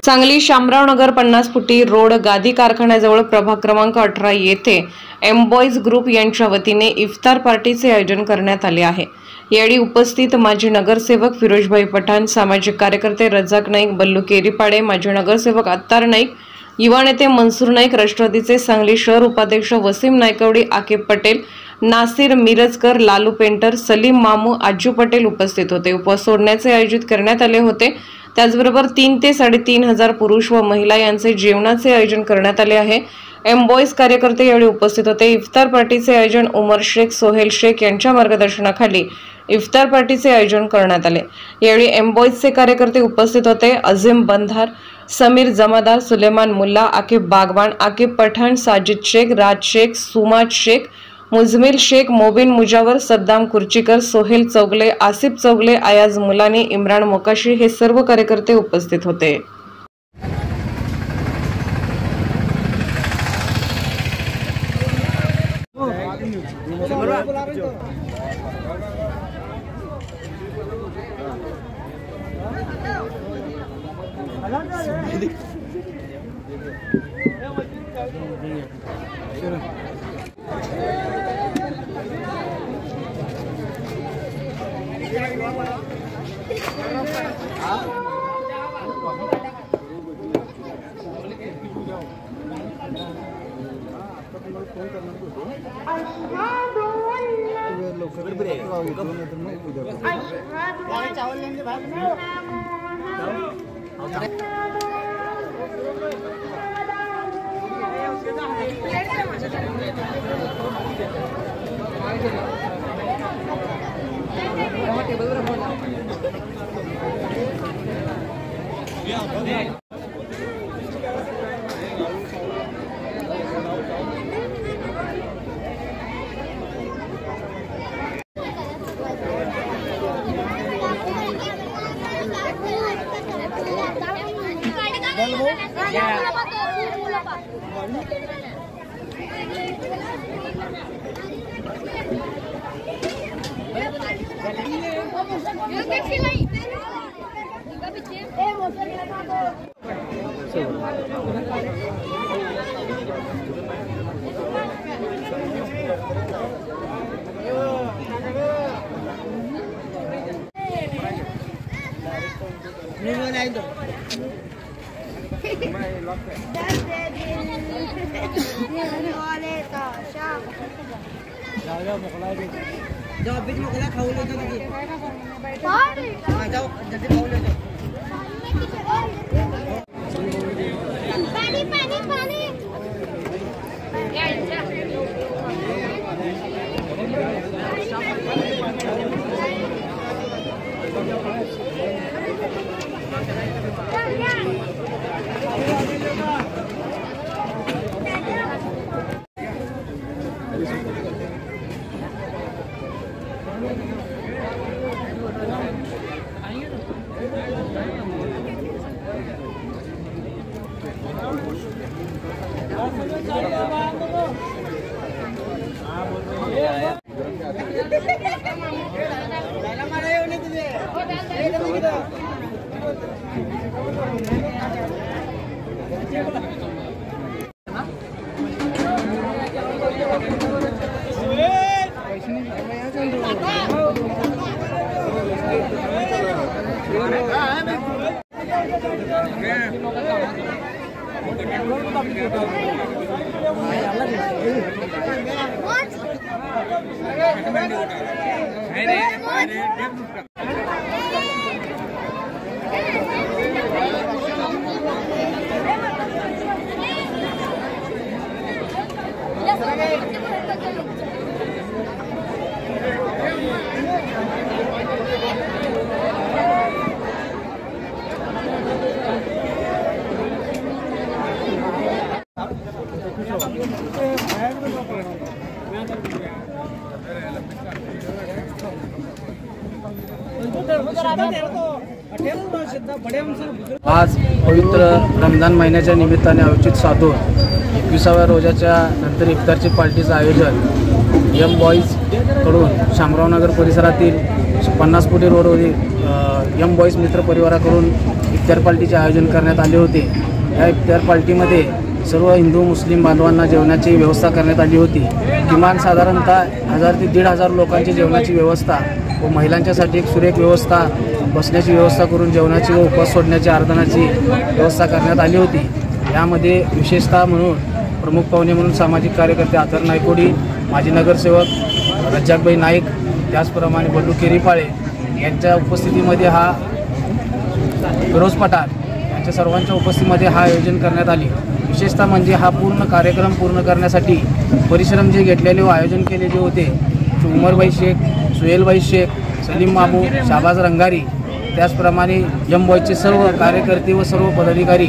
सांगली शामराव नगर 50 फुटी रोड गादी कारखान्याजवळ प्रभाग क्रमांक 18 येथे एम्बॉयज ग्रुप यांच्या वतीने इफ्तार पार्टीचे आयोजन करण्यात आले आहे। यावेळी उपस्थित माजी नगरसेवक फिरोजभाई पठाण, सामाजिक कार्यकर्ते रजाक नाईक, बल्लू केरीपाडे, माजी नगरसेवक अत्तार नाईक, युवा नेते मनसूर नाईक, राष्ट्रवादीचे सांगली शहर उपाध्यक्ष वसीम नायकवडी, आकिब पटेल, नासिर मिरजकर, लालू पेंटर, सलीम मामू, आजू पटेल उपस्थित होते। उपवास सोडण्याचे आयोजित करण्यात आले होते। त्याचबरोबर 3 ते 3.5 हजार पुरुष व महिला यांचे जेवणाचे आयोजन करण्यात आले आहे। एम्बॉयज कार्यकर्ते यावेळी उपस्थित होते। इफ्तार पार्टीचे आयोजन उमर शेख, सोहेल शेख यांच्या मार्गदर्शनाखाली इफ्तार पार्टीचे आयोजन करण्यात आले। यावेळी एम्बॉयजचे कार्यकर्ते उपस्थित होते। अजीम बंधार, समीर जमादार, सुलेमान मुल्ला, आकिब बागवान, आकिब पठाण, साजिद शेख, राज शेख, सुमाज शेख, मुजमिल शेख, मोबिन मुजावर, सद्दाम कुर्चीकर, सोहेल चौगले, आसिफ चौगले, अयाज मुलानी, इम्रान मोकाशी हे सर्व कार्यकर्ते उपस्थित होते। जाओ बीच मोकला खाऊ लो जाओ जल्दी खाऊ लो पानी पानी पानी आज पवित्र रमजान महिन्याच्या निमित्ताने आयोजित साधून 21व्या रोजाच्या नंतर इफ्तारची पार्टीचं आयोजन यम बॉईजकडून शामरावनगर परिसरातील 50 फुटी रोडवरील यम बॉईज मित्र परिवाराकडून इफ्तार पार्टीचे आयोजन करण्यात आले होते। या इफ्तार पार्टीमध्ये सर्व हिंदू मुस्लिम बांधवांना जेवणाची व्यवस्था करण्यात आली होती। किमान साधारणतः 1000 ते 1500 लोकांची जेवणाची व्यवस्था व महिलांच्यासाठी एक सुरेख व्यवस्था, बसण्याची व्यवस्था करून जेवणाची व उपवास सोडण्याची आराधनाची व्यवस्था करण्यात आली होती। यामध्ये विशेषतः म्हणून प्रमुख पाहुणे म्हणून सामाजिक कार्यकर्ते अथर नायकोडी, माजी नगरसेवक रज्जाकभाई नाईक, त्याचप्रमाणे बंडू केरीपाळे यांच्या उपस्थितीमध्ये हा फिरोज पठार यांच्या सर्वांच्या उपस्थितीमध्ये हा आयोजन करण्यात आले। विशेषतः म्हणजे हा पूर्ण कार्यक्रम पूर्ण करण्यासाठी परिश्रम जे घेतलेले व आयोजन केलेले होते उमरभाई शेख, सुहेलभाई शेख, सलीम मामू, शाहबाज रंगारी, त्याचप्रमाणे यम बॉईजचे सर्व कार्यकर्ते व सर्व पदाधिकारी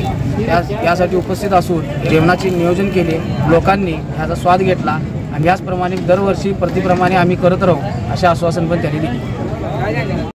यासाठी उपस्थित असून जेवणाचे नियोजन केले। लोकांनी याचा स्वाद घेतला आणि याचप्रमाणे दरवर्षी प्रतिप्रमाणे आम्ही करत राहू असे आश्वासन पण त्यांनी दिले।